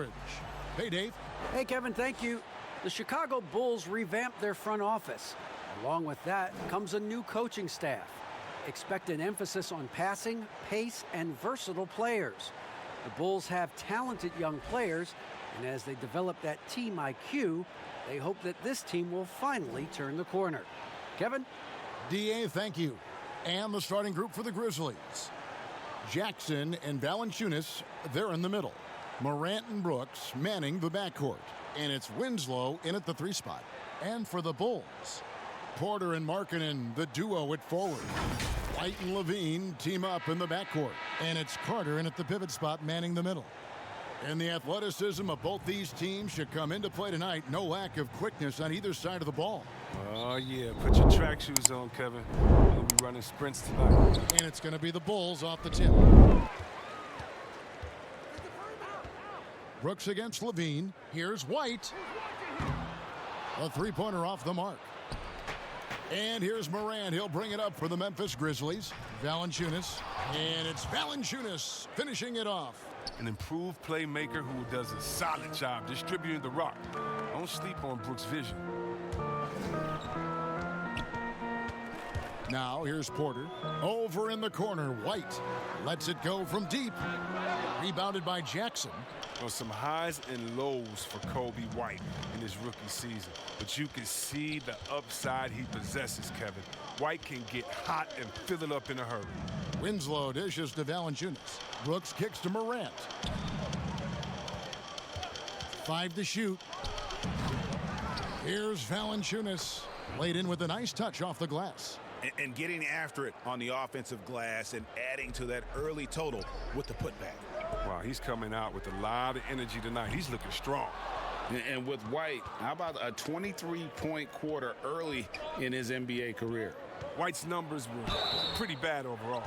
coverage. Hey, Dave. Hey, Kevin, thank you. The Chicago Bulls revamped their front office. Along with that comes a new coaching staff. Expect an emphasis on passing, pace, and versatile players. The Bulls have talented young players, and as they develop that team IQ, they hope that this team will finally turn the corner. Kevin? DA, thank you. And the starting group for the Grizzlies. Jackson and Valanciunas, they're in the middle. Morant and Brooks manning the backcourt. And it's Winslow in at the 3 spot. And for the Bulls, Porter and Markkanen, the duo at forward. White and Levine team up in the backcourt. And it's Carter in at the pivot spot manning the middle. And the athleticism of both these teams should come into play tonight. No lack of quickness on either side of the ball. Oh, yeah. Put your track shoes on, Kevin. We'll be running sprints tonight. And it's going to be the Bulls off the tip. Brooks against Levine. Here's White. A 3-pointer off the mark. And here's Morant. He'll bring it up for the Memphis Grizzlies. Valanciunas. And it's Valanciunas finishing it off. An improved playmaker who does a solid job distributing the rock. Don't sleep on Brooks' vision. Now here's Porter. Over in the corner, White lets it go from deep. Rebounded by Jackson. On some highs and lows for Kobe White in his rookie season. But you can see the upside he possesses, Kevin. White can get hot and fill it up in a hurry. Winslow dishes to Valanciunas. Brooks kicks to Morant. 5 to shoot. Here's Valanciunas. Laid in with a nice touch off the glass. And getting after it on the offensive glass and adding to that early total with the putback. Wow, he's coming out with a lot of energy tonight. He's looking strong. And with White, how about a 23-point quarter early in his NBA career? White's numbers were pretty bad overall.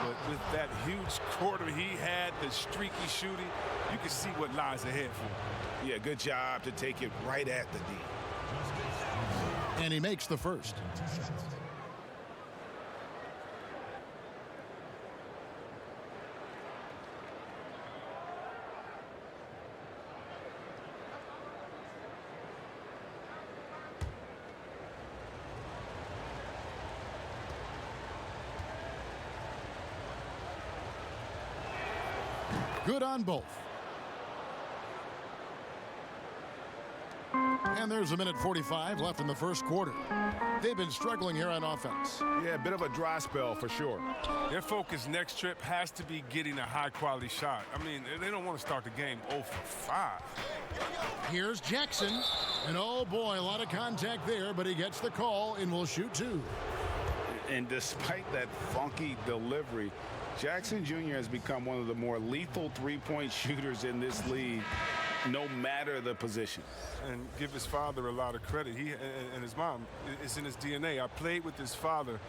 But with that huge quarter he had, the streaky shooting, you can see what lies ahead for him. Yeah, good job to take it right at the D. And he makes the first. Good on both. And there's 1:45 left in the first quarter. They've been struggling here on offense. Yeah, a bit of a dry spell for sure. Their focus next trip has to be getting a high-quality shot. I mean, they don't want to start the game 0 for 5. Here's Jackson. And oh boy, a lot of contact there, but he gets the call and will shoot 2. And despite that funky delivery, Jackson Jr. has become one of the more lethal three-point shooters in this league, no matter the position. And give his father a lot of credit. He and his mom, it's in his DNA. I played with his father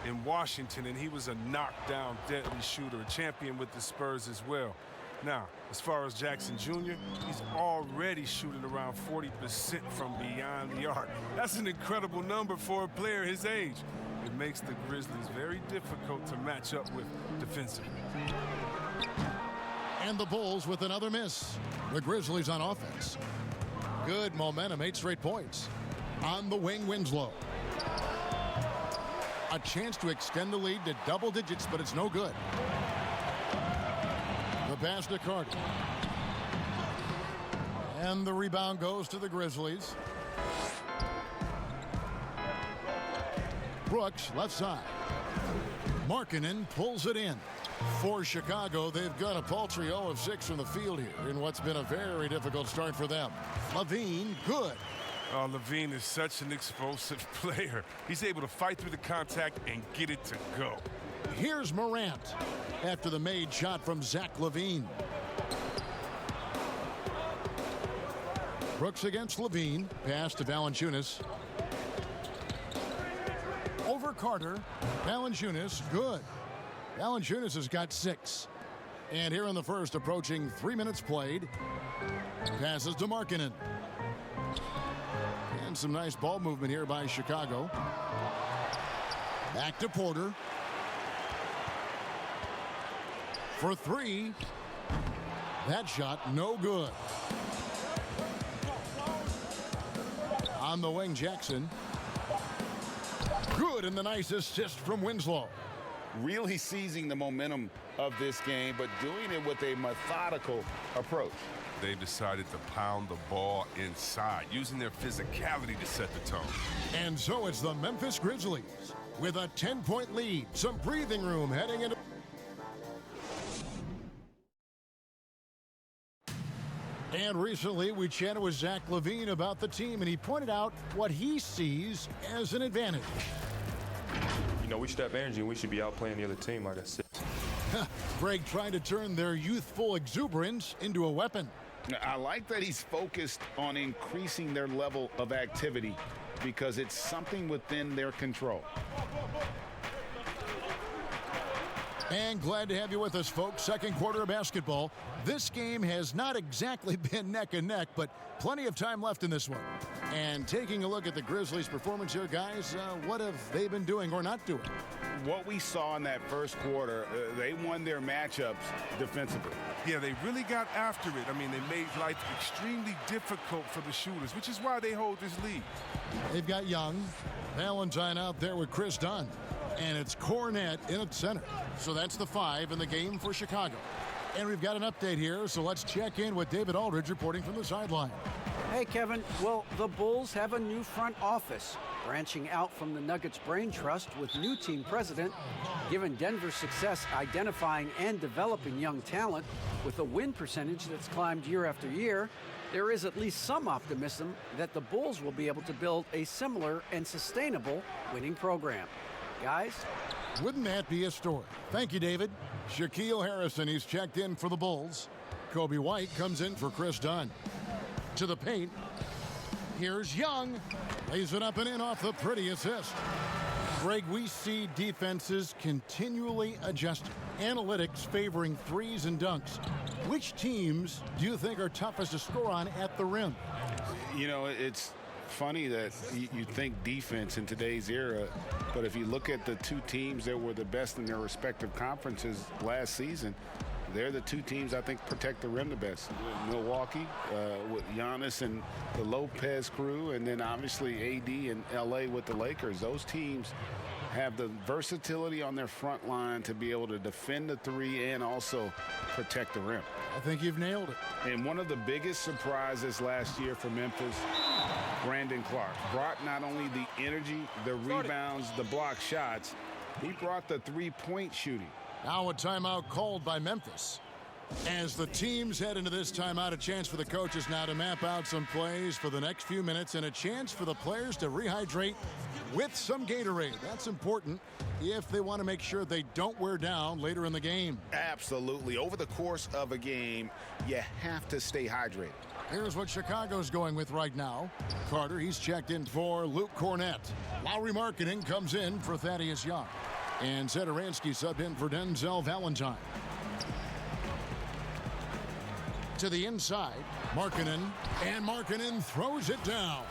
in Washington, and he was a knockdown, deadly shooter, a champion with the Spurs as well. Now, as far as Jackson Jr., he's already shooting around 40% from beyond the arc. That's an incredible number for a player his age. It makes the Grizzlies very difficult to match up with defensively. And the Bulls with another miss. The Grizzlies on offense. Good momentum, 8 straight points. On the wing, Winslow. A chance to extend the lead to double digits, but it's no good. The pass to Carter. And the rebound goes to the Grizzlies. Brooks, left side. Markkanen pulls it in. For Chicago, they've got a paltry 0 of 6 from the field here in what's been a very difficult start for them. Levine, good. Oh, Levine is such an explosive player. He's able to fight through the contact and get it to go. Here's Morant after the made shot from Zach Levine. Brooks against Levine. Pass to Valanciunas. Over Carter. Valanciunas, good. Valanciunas has got 6. And here in the first, approaching 3 minutes played. Passes to Markkanen. And some nice ball movement here by Chicago. Back to Porter. For 3. That shot, no good. On the wing, Jackson. Good, and the nice assist from Winslow. Really seizing the momentum of this game, but doing it with a methodical approach. They decided to pound the ball inside, using their physicality to set the tone. And so it's the Memphis Grizzlies with a 10-point lead. Some breathing room heading into... And recently we chatted with Zach LaVine about the team, and he pointed out what he sees as an advantage. You know, we should have energy and we should be out playing the other team, like I said. Greg trying to turn their youthful exuberance into a weapon. I like that he's focused on increasing their level of activity because it's something within their control. And glad to have you with us, folks. Second quarter of basketball. This game has not exactly been neck and neck, but plenty of time left in this one. And taking a look at the Grizzlies' performance here, guys, what have they been doing or not doing? What we saw in that first quarter, they won their matchups defensively. Yeah, they really got after it. I mean, they made life extremely difficult for the shooters, which is why they hold this lead. They've got Young, Valentine out there with Chris Dunn, and it's Cornette in at center. So that's the 5 in the game for Chicago. And we've got an update here, so let's check in with David Aldridge reporting from the sideline. Hey, Kevin. Well, the Bulls have a new front office, branching out from the Nuggets Brain Trust with new team president. Given Denver's success identifying and developing young talent with a win percentage that's climbed year after year, there is at least some optimism that the Bulls will be able to build a similar and sustainable winning program. Guys? Wouldn't that be a story? Thank you, David. Shaquille Harrison, he's checked in for the Bulls. Kobe White comes in for Chris Dunn. To the paint. Here's Young. Lays it up and in off the pretty assist. Greg, we see defenses continually adjusting. Analytics favoring threes and dunks. Which teams do you think are toughest to score on at the rim? You know, it's funny that you think defense in today's era, but if you look at the two teams that were the best in their respective conferences last season, they're the two teams I think protect the rim the best. Milwaukee with Giannis and the Lopez crew, and then obviously AD and LA with the Lakers. Those teams have the versatility on their front line to be able to defend the three and also protect the rim. I think you've nailed it. And one of the biggest surprises last year for Memphis, Brandon Clark, brought not only the energy, the rebounds, the block shots, he brought the three-point shooting. Now a timeout called by Memphis. As the teams head into this timeout, a chance for the coaches now to map out some plays for the next few minutes and a chance for the players to rehydrate with some Gatorade. That's important if they want to make sure they don't wear down later in the game. Absolutely. Over the course of a game, you have to stay hydrated. Here's what Chicago's going with right now. Carter, he's checked in for Luke Cornette. Lowry Markkanen comes in for Thaddeus Young. And Satoransky subbed in for Denzel Valentine. To the inside, Markkanen, and Markkanen throws it down.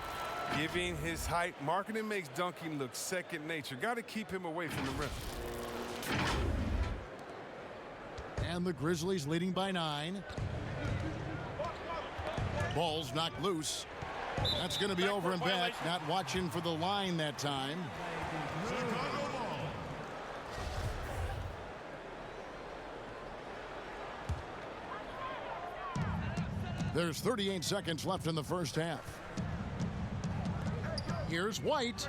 Giving his height, Markkanen makes dunking look second nature. Got to keep him away from the rim. And the Grizzlies leading by 9. Ball's knocked loose. That's going to be over and back. Not watching for the line that time. There's 38 seconds left in the first half. Here's White.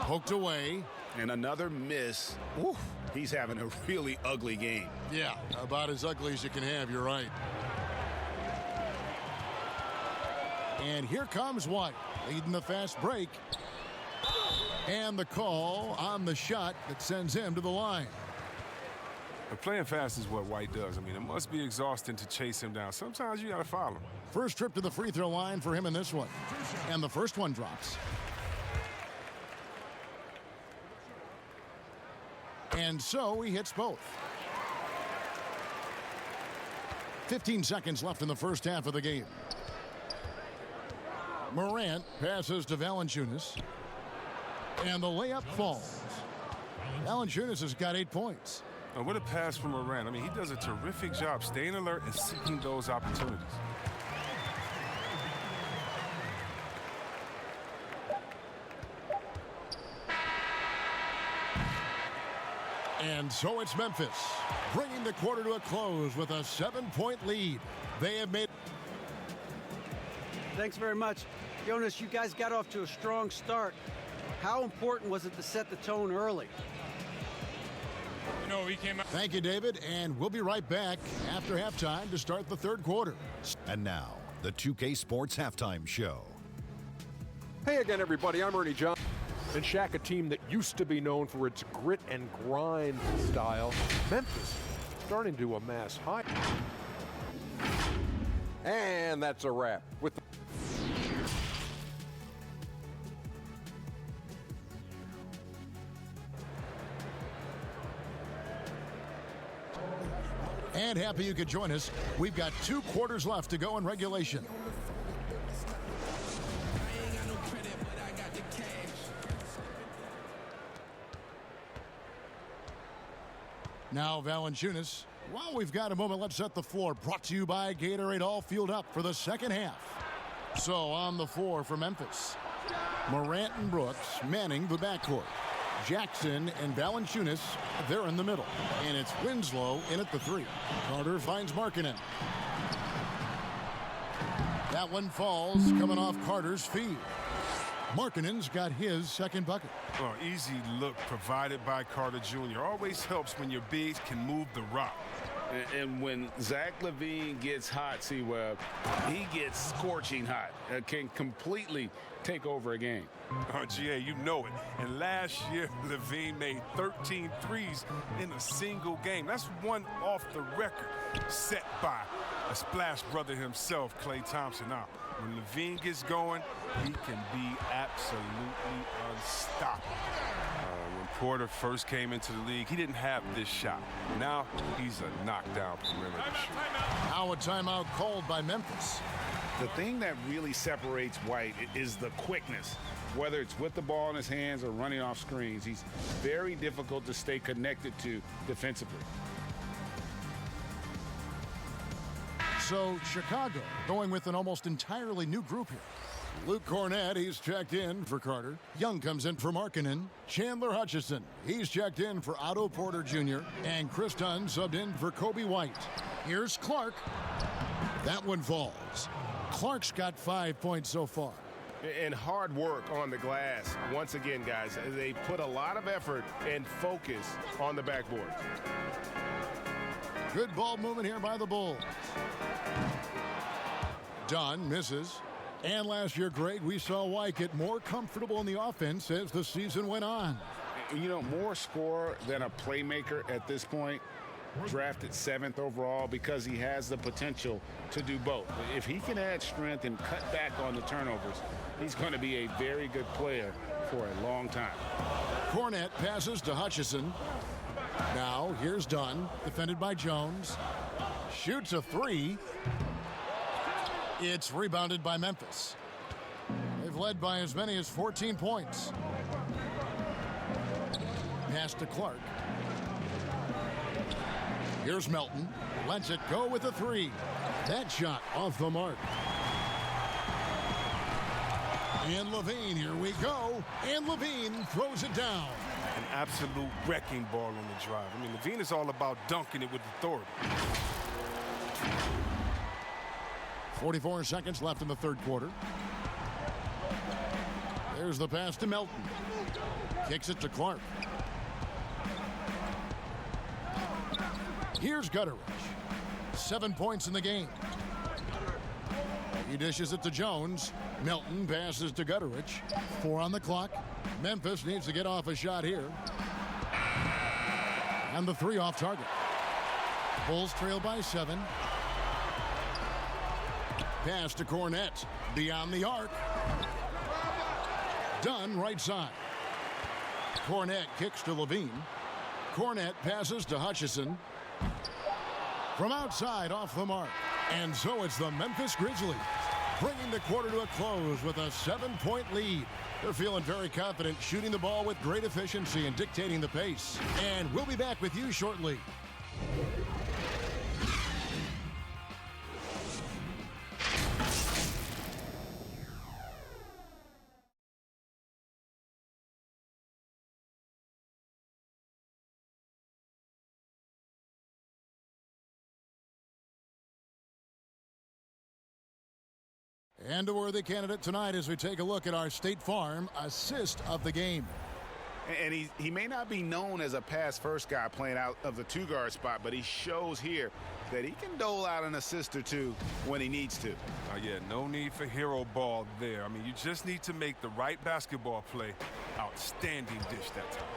Poked away. And another miss. Oof. He's having a really ugly game. Yeah, about as ugly as you can have, you're right. And here comes White, leading the fast break. And the call on the shot that sends him to the line. But playing fast is what White does. I mean, it must be exhausting to chase him down. Sometimes you got to follow him. First trip to the free throw line for him in this one. And the first one drops. And so he hits both. 15 seconds left in the first half of the game. Morant passes to Valanciunas. And the layup falls. Valanciunas has got 8 points. And what a pass from Morant. I mean, he does a terrific job staying alert and seeking those opportunities. And so it's Memphis, bringing the quarter to a close with a 7-point lead. They have made... Thanks very much. Jonas, you guys got off to a strong start. How important was it to set the tone early? You know, he came out. Thank you, David, and we'll be right back after halftime to start the third quarter. And now, the 2K Sports Halftime Show. Hey again, everybody. I'm Ernie John. And Shaq, a team that used to be known for its grit and grind style, Memphis starting to amass high. And that's a wrap. With And happy you could join us. We've got 2 quarters left to go in regulation. Now Valanciunas. While we've got a moment, let's set the floor. Brought to you by Gatorade, all fueled up for the second half. So on the floor for Memphis, Morant and Brooks manning the backcourt. Jackson and Valanciunas, they're in the middle. And it's Winslow in at the 3. Carter finds Markkanen. That one falls, coming off Carter's feed. Markkanen's got his second bucket. Well, easy look provided by Carter Jr. Always helps when your bigs can move the rock. And when Zach LaVine gets hot, C-Web, he gets scorching hot. Can completely take over a game. GA, you know it. And last year, LaVine made 13 threes in a single game. That's one off the record, set by a splash brother himself, Klay Thompson. Now, when LaVine gets going, he can be absolutely unstoppable. When Porter first came into the league, he didn't have this shot. Now, he's a knockdown perimeter shooter. Now a timeout called by Memphis. The thing that really separates White is the quickness. Whether it's with the ball in his hands or running off screens, he's very difficult to stay connected to defensively. So Chicago going with an almost entirely new group here. Luke Cornett, he's checked in for Carter. Young comes in for Markkanen. Chandler Hutchison, he's checked in for Otto Porter Jr. And Chris Dunn subbed in for Kobe White. Here's Clark. That one falls. Clark's got 5 points so far. And hard work on the glass. Once again, guys, they put a lot of effort and focus on the backboard. Good ball movement here by the Bulls. Dunn misses. And last year, Greg, we saw White get more comfortable in the offense as the season went on. You know, more scorer than a playmaker at this point. Drafted 7th overall because he has the potential to do both. If he can add strength and cut back on the turnovers, he's going to be a very good player for a long time. Cornett passes to Hutchison. Now here's Dunn, defended by Jones. Shoots a 3. It's rebounded by Memphis. They've led by as many as 14 points. Pass to Clark. Here's Melton. Lets it go with a 3. That shot off the mark. And LaVine, here we go. And LaVine throws it down. An absolute wrecking ball on the drive. I mean, LaVine is all about dunking it with authority. 44 seconds left in the third quarter. There's the pass to Melton. Kicks it to Clark. Here's Gutteridge. 7 points in the game. He dishes it to Jones. Melton passes to Gutteridge. 4 on the clock. Memphis needs to get off a shot here. And the 3 off target. Bulls trail by 7. Pass to Cornett. Beyond the arc. Dunn right side. Cornett kicks to LaVine. Cornett passes to Hutchison. From outside off the mark. And so it's the Memphis Grizzlies bringing the quarter to a close with a 7-point lead. They're feeling very confident, shooting the ball with great efficiency and dictating the pace. And we'll be back with you shortly. And a worthy candidate tonight as we take a look at our State Farm assist of the game. And he may not be known as a pass-first guy playing out of the two-guard spot, but he shows here that he can dole out an assist or two when he needs to. Yeah, no need for hero ball there. I mean, you just need to make the right basketball play. Outstanding dish that time.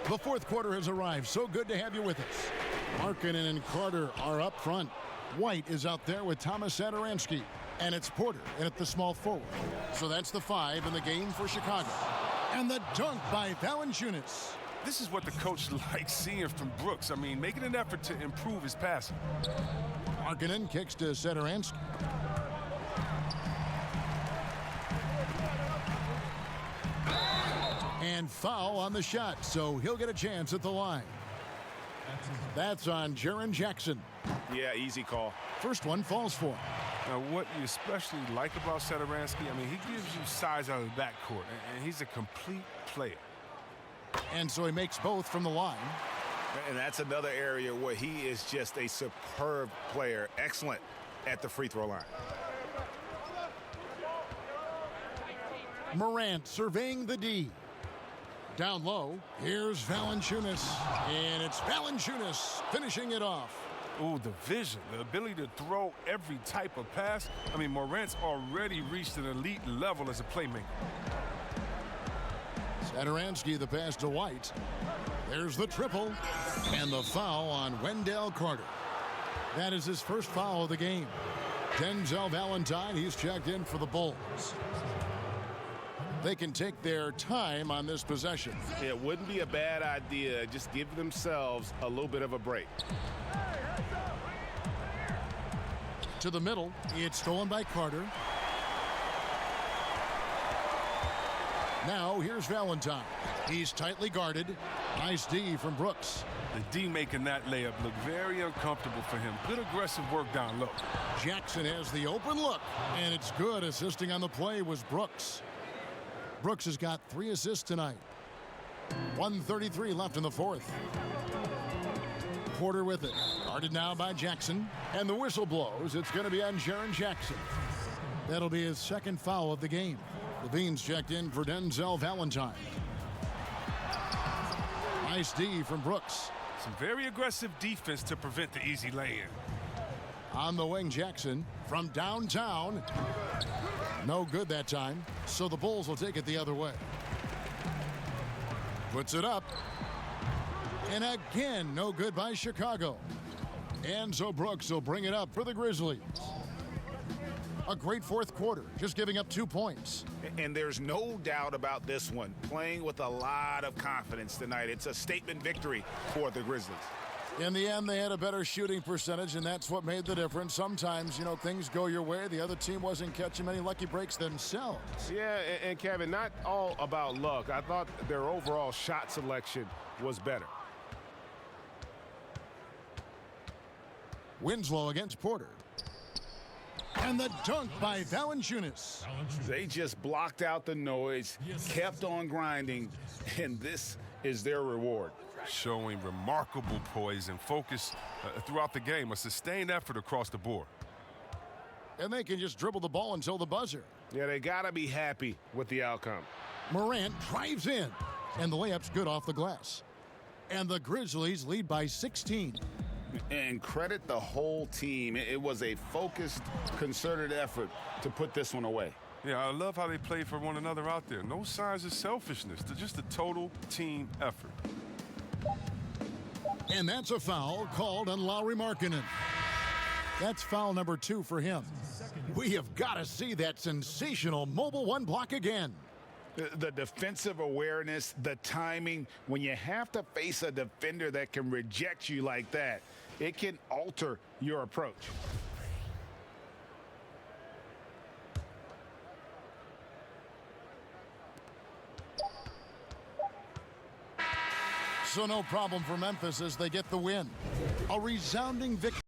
The fourth quarter has arrived. So good to have you with us. Markkanen and Carter are up front. White is out there with Thomas Satoransky. And it's Porter in at the small forward. So that's the 5 in the game for Chicago. And the dunk by Valanciunas. This is what the coach likes seeing from Brooks. I mean, making an effort to improve his passing. Markkanen kicks to Satoransky. And foul on the shot, so he'll get a chance at the line. That's on Jaren Jackson. Yeah, easy call. First one falls for him. Now, what you especially like about Satoransky, I mean, he gives you size out of the backcourt, and he's a complete player. And so he makes both from the line. And that's another area where he is just a superb player. Excellent at the free throw line. Morant surveying the D. Down low, here's Valanciunas. And it's Valanciunas finishing it off. Ooh, the vision, the ability to throw every type of pass. I mean, Morant's already reached an elite level as a playmaker. Satoransky, the pass to White. There's the triple. And the foul on Wendell Carter. That is his first foul of the game. Denzel Valentine, he's checked in for the Bulls. They can take their time on this possession. It wouldn't be a bad idea. Just give themselves a little bit of a break. To the middle, it's stolen by Carter. Now here's Valentine. He's tightly guarded. Nice D from Brooks. The D making that layup look very uncomfortable for him. Good aggressive work down low. Jackson has the open look, and it's good. Assisting on the play was Brooks. Brooks has got 3 assists tonight. 1:33 left in the fourth. Porter with it. Guarded now by Jackson. And the whistle blows. It's going to be on Jaren Jackson. That'll be his second foul of the game. Levine's checked in for Denzel Valentine. Nice D from Brooks. Some very aggressive defense to prevent the easy lay-in. On the wing, Jackson from downtown. No good that time, so the Bulls will take it the other way. Puts it up. And again, no good by Chicago. And so Brooks will bring it up for the Grizzlies. A great fourth quarter, just giving up 2 points. And there's no doubt about this one. Playing with a lot of confidence tonight. It's a statement victory for the Grizzlies. In the end, they had a better shooting percentage, and that's what made the difference. Sometimes, you know, things go your way. The other team wasn't catching many lucky breaks themselves. Yeah, and Kevin, not all about luck. I thought their overall shot selection was better. Winslow against Porter. And the dunk by Valanciunas. They just blocked out the noise, kept on grinding, and this is their reward. Showing remarkable poise and focus throughout the game. A sustained effort across the board. And they can just dribble the ball until the buzzer. Yeah, they got to be happy with the outcome. Morant drives in, and the layup's good off the glass. And the Grizzlies lead by 16. And credit the whole team. It was a focused, concerted effort to put this one away. Yeah, I love how they play for one another out there. No signs of selfishness. They're just a total team effort. And that's a foul called on Lauri Markkanen. That's foul number 2 for him. We have got to see that sensational mobile one block again. The defensive awareness, the timing, when you have to face a defender that can reject you like that, it can alter your approach. So no problem for Memphis as they get the win. A resounding victory.